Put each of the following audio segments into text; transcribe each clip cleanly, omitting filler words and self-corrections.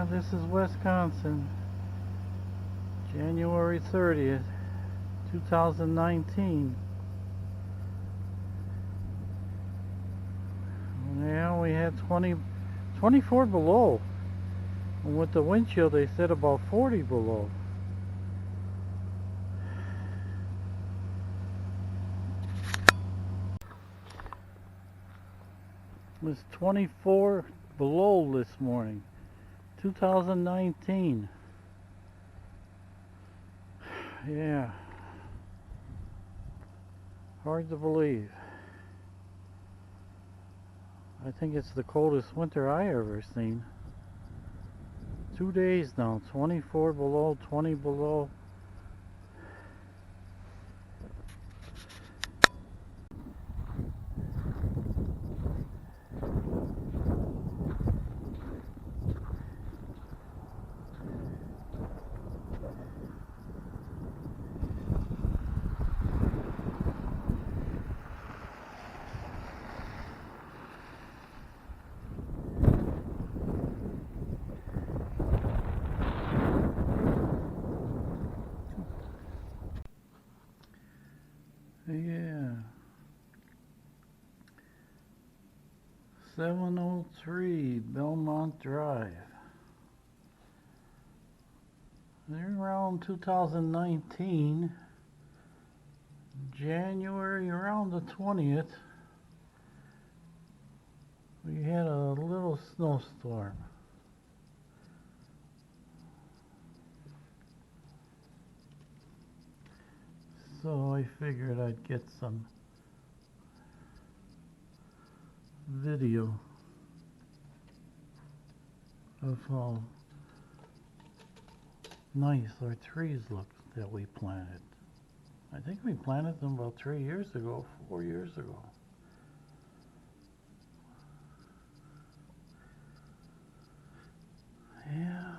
Yeah, this is Wisconsin, January 30th, 2019. Yeah, we had 24 below. And with the wind chill, they said about 40 below. It was 24 below this morning, 2019. Yeah, hard to believe. I think it's the coldest winter I ever seen. 2 days now, 24 below, 20 below. Yeah. 703 Belmont Drive. They're around 2019, January around the 20th, we had a little snowstorm. So I figured I'd get some video of how nice our trees look that we planted. I think we planted them about 3 years ago, 4 years ago. Yeah.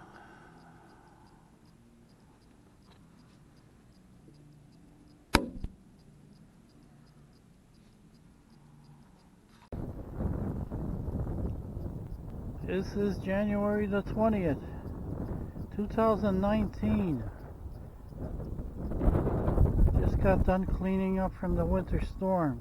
This is January the 20th, 2019. Just got done cleaning up from the winter storm.